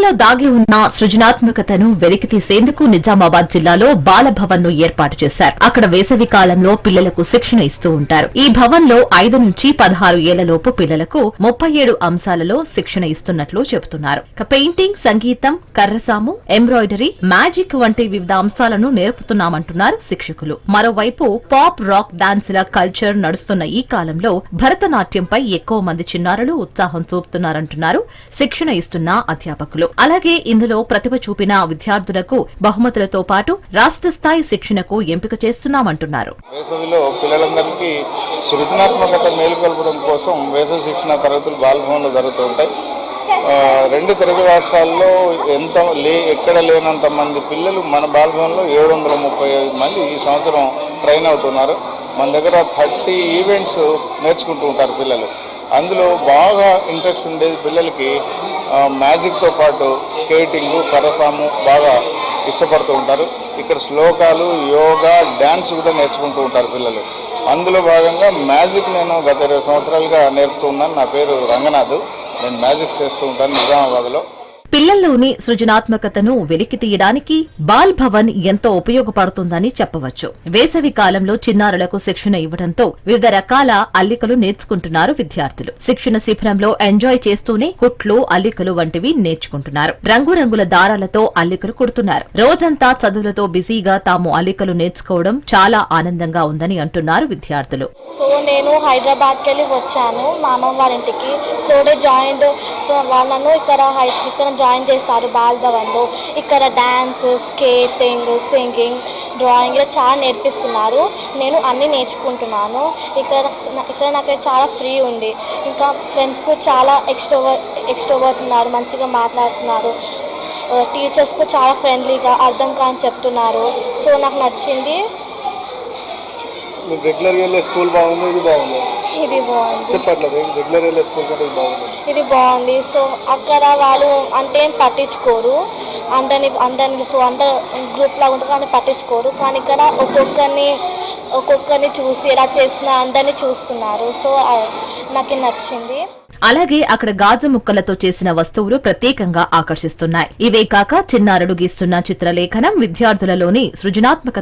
పిల్లల్లో దాగి ఉన్న సృజనాత్మకతను వెలికితీసేందుకు నిజామాబాద్ జిల్లాలో బాలభవన్ ను ఏర్పాటు చేశారు. అక్కడ వేసవి కాలంలో పిల్లలకు శిక్షణ ఇస్తూ ఉంటారు. ఈ భవన్ లో 5 నుంచి 16 ఏళ్లలోపు పిల్లలకు 37 అంశాలలో శిక్షణ ఇస్తున్నట్లు చెబుతున్నారు. పెయింటింగ్, సంగీతం, కర్రసాము, ఎంబ్రాయిడరీ, మ్యాజిక్ వంటి వివిధ అంశాలను నేర్పుతున్నామంటున్నారు శిక్షకులు. మరోవైపు పాప్, రాక్ డాన్సుల కల్చర్ నడుస్తున్న ఈ కాలంలో భరతనాట్యంపై ఎక్కువ మంది చిన్నారులు ఉత్సాహం చూపుతున్నారంటున్నారు శిక్షణ ఇస్తున్న అధ్యాపకులు. అలాగే ఇందులో ప్రతిభ చూపిన విద్యార్థులకు బహుమతులతో పాటు రాష్ట్ర స్థాయి శిక్షణకు ఎంపిక చేస్తున్నామంటున్నారు. వేసవిలో పిల్లలందరికీ సృజనాత్మకత మేలుకొల్పడం కోసం వేసవి శిక్షణ తరగతులు బాలభవన్లో జరుగుతుంటాయి. 2 తెలుగు రాష్ట్రాల్లో ఎక్కడ లేనంత మంది పిల్లలు మన బాలభవన్లో 735 మంది ఈ సంవత్సరం ట్రైన్ అవుతున్నారు. మన దగ్గర 30 ఈవెంట్స్ నేర్చుకుంటూ ఉంటారు పిల్లలు. అందులో బాగా ఇంట్రెస్ట్ ఉండేది పిల్లలకి మ్యాజిక్తో పాటు స్కేటింగు, కరసాము బాగా ఇష్టపడుతూ ఉంటారు. ఇక్కడ శ్లోకాలు, యోగా, డ్యాన్స్ కూడా నేర్చుకుంటూ ఉంటారు పిల్లలు. అందులో భాగంగా మ్యాజిక్ నేను గత 20 సంవత్సరాలుగా నేర్పుతూ ఉన్నాను. నా పేరు రంగనాథ్. నేను మ్యాజిక్ చేస్తూ ఉంటాను నిజామాబాద్లో. పిల్లల్లోని సృజనాత్మకతను వెలికి తీయడానికి బాల్ భవన్ ఎంతో ఉపయోగపడుతుందని చెప్పవచ్చు. వేసవి కాలంలో చిన్నారులకు శిక్షణ ఇవ్వడంతో వివిధ రకాల అల్లికలు నేర్చుకుంటున్నారు విద్యార్థులు. శిక్షణ శిబిరంలో ఎంజాయ్ చేస్తూనే కుట్లు, అల్లికలు వంటివి నేర్చుకుంటున్నారు. రంగురంగుల దారాలతో అల్లికలు కుడుతున్నారు. రోజంతా చదువులతో బిజీగా తాము అల్లికలు నేర్చుకోవడం చాలా ఆనందంగా ఉందని అంటున్నారు విద్యార్థులు. సో నేను హైదరాబాద్కి వెళ్ళి వచ్చాను మా అమ్మ వాళ్ళ ఇంటికి. సో డే జాయిన్ వాళ్ళను ఇక్కడ జాయిన్ చేశారు బాల్ భవన్లో. ఇక్కడ డ్యాన్స్, స్కేటింగ్, సింగింగ్, డ్రాయింగ్ ఇలా చాలా నేర్పిస్తున్నారు. నేను అన్నీ నేర్చుకుంటున్నాను. ఇక్కడ నాకు చాలా ఫ్రీ ఉంది. ఇంకా ఫ్రెండ్స్ కూడా చాలా ఎక్స్ట్రోవర్ట్ ఉన్నారు, మంచిగా మాట్లాడుతున్నారు. టీచర్స్ కూడా చాలా ఫ్రెండ్లీగా అర్థం కాని చెప్తున్నారు. సో నాకు నచ్చింది. రెగ్యులర్గా వెళ్ళే స్కూల్ బాగుంది, ఇది బాగుంది, ఇది బాగుంది. చెప్పట్లేదు రెగ్యులర్ వెళ్ళే స్కూల్ కంటే ఇది బాగుంది, ఇది బాగుంది. సో అక్కడ వాళ్ళు అంటే పట్టించుకోరు అందరిని. సో అందరు గ్రూప్ లాగా ఉంటుంది కానీ పట్టించుకోరు. కానీ ఇక్కడ ఒక్కొక్కరిని చూసి ఎలా చేసిన అందరినీ చూస్తున్నారు. సో నాకు నచ్చింది. అలాగే అక్కడ గాజు ముక్కలతో చేసిన వస్తువులు ప్రత్యేకంగా ఆకర్షిస్తున్నాయి. ఇవే కాక చిన్నారులు గీస్తున్న చిత్రలేఖనం విద్యార్థులలోని సృజనాత్మకత